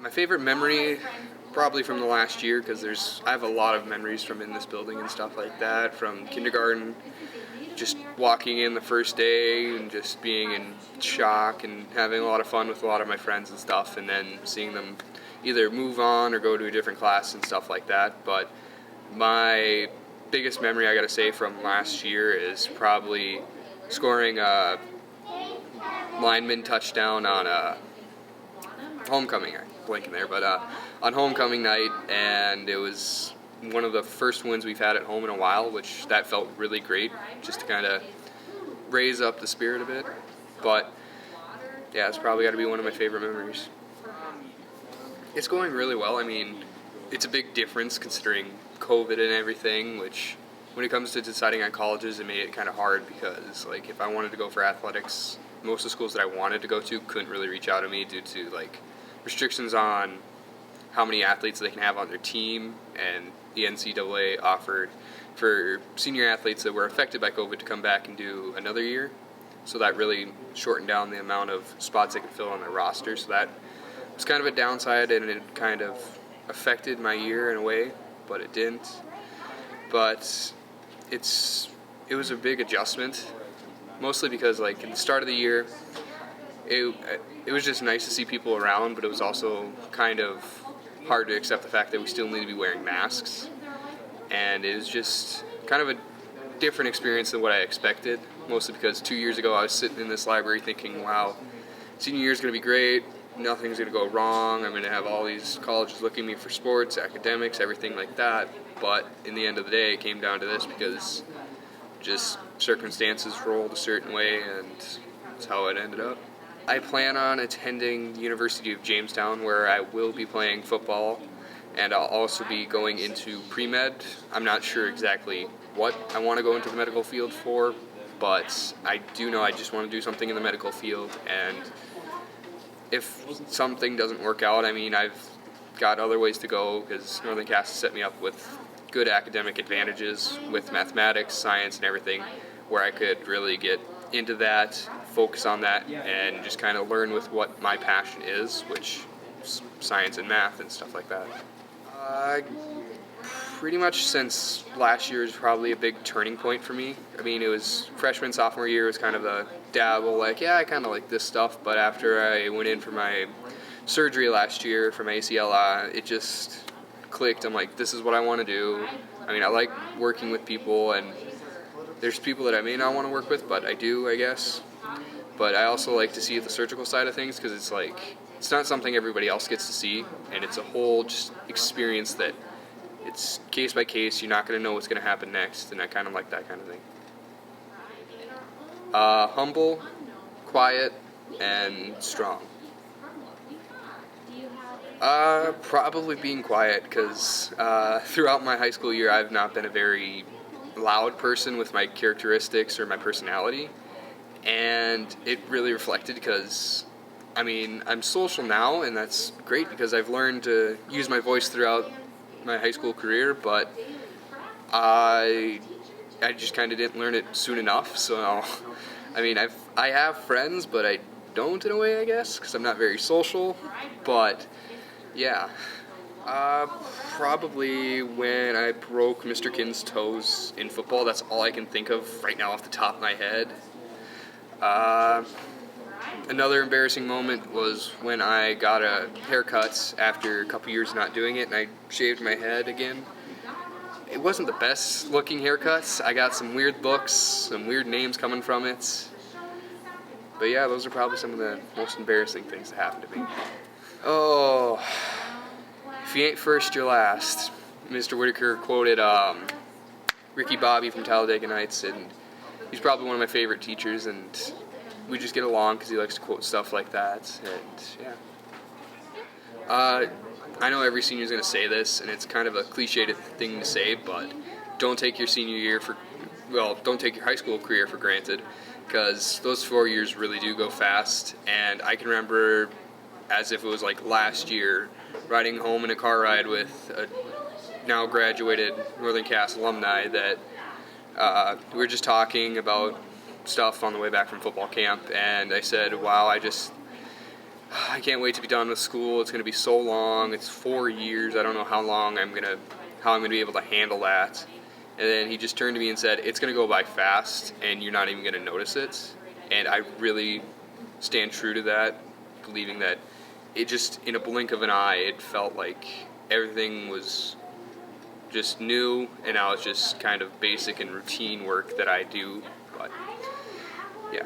My favorite memory, probably from the last year, because I have a lot of memories from in this building and stuff like that, from kindergarten, just walking in the first day and just being in shock and having a lot of fun with a lot of my friends and stuff, and then seeing them either move on or go to a different class and stuff like that. But my biggest memory, I gotta say, from last year is probably scoring a lineman touchdown on a homecoming. I'm blanking there, but on homecoming night, and it was one of the first wins we've had at home in a while, which that felt really great, just to kind of raise up the spirit a bit. But yeah, it's probably got to be one of my favorite memories. It's going really well. I mean, it's a big difference considering COVID and everything, which when it comes to deciding on colleges, it made it kind of hard because, like, if I wanted to go for athletics, most of the schools that I wanted to go to couldn't really reach out to me due to, like, restrictions on how many athletes they can have on their team, and the NCAA offered for senior athletes that were affected by COVID to come back and do another year. So that really shortened down the amount of spots they could fill on their roster. So that was kind of a downside, and it kind of affected my year in a way, but it didn't. But it was a big adjustment, mostly because, like, at the start of the year, it was just nice to see people around, but it was also kind of hard to accept the fact that we still need to be wearing masks. And it was just kind of a different experience than what I expected, mostly because 2 years ago I was sitting in this library thinking, wow, senior year is going to be great, nothing's going to go wrong, I'm going to have all these colleges looking at me for sports, academics, everything like that. But in the end of the day, it came down to this because just circumstances rolled a certain way, and that's how it ended up. I plan on attending the University of Jamestown, where I will be playing football, and I'll also be going into pre-med. I'm not sure exactly what I want to go into the medical field for, but I do know I just want to do something in the medical field, and if something doesn't work out, I mean, I've got other ways to go, because Northern Cass has set me up with good academic advantages with mathematics, science, and everything, where I could really get into that, focus on that, and just kind of learn with what my passion is, which is science and math and stuff like that. Pretty much since last year is probably a big turning point for me. I mean, it was freshman, sophomore year was kind of a dabble, like, yeah, I kind of like this stuff, but after I went in for my surgery last year for my ACL, it just clicked. I'm like, this is what I want to do. I mean, I like working with people, and there's people that I may not want to work with, but I do, I guess. But I also like to see the surgical side of things, because it's like, it's not something everybody else gets to see, and it's a whole just experience that it's case by case. You're not going to know what's going to happen next, and I kind of like that kind of thing. Humble, quiet, and strong. Probably being quiet, because throughout my high school year I've not been a very loud person with my characteristics or my personality, and it really reflected because, I mean, I'm social now, and that's great because I've learned to use my voice throughout my high school career, but I just kind of didn't learn it soon enough. So, I mean, I have friends, but I don't in a way, I guess, because I'm not very social. But yeah, probably when I broke Mr. Kinn's toes in football. That's all I can think of right now off the top of my head. Another embarrassing moment was when I got a haircut after a couple years not doing it, and I shaved my head again. It wasn't the best looking haircut. I got some weird looks, some weird names coming from it. But yeah, those are probably some of the most embarrassing things that happened to me. Oh, if you ain't first, you're last. Mr. Whitaker quoted Ricky Bobby from Talladega Nights, and he's probably one of my favorite teachers, and we just get along because he likes to quote stuff like that, and yeah. I know every senior is going to say this, and it's kind of a cliched thing to say, but don't take your don't take your high school career for granted, because those 4 years really do go fast. And I can remember, as if it was like last year, riding home in a car ride with a now graduated Northern Cass alumni that we were just talking about stuff on the way back from football camp, and I said, wow, I can't wait to be done with school. It's going to be so long. It's 4 years. I don't know how I'm going to be able to handle that. And then he just turned to me and said, it's going to go by fast, and you're not even going to notice it. And I really stand true to that, believing that it just, in a blink of an eye, it felt like everything was just new, and now it's just kind of basic and routine work that I do. But yeah.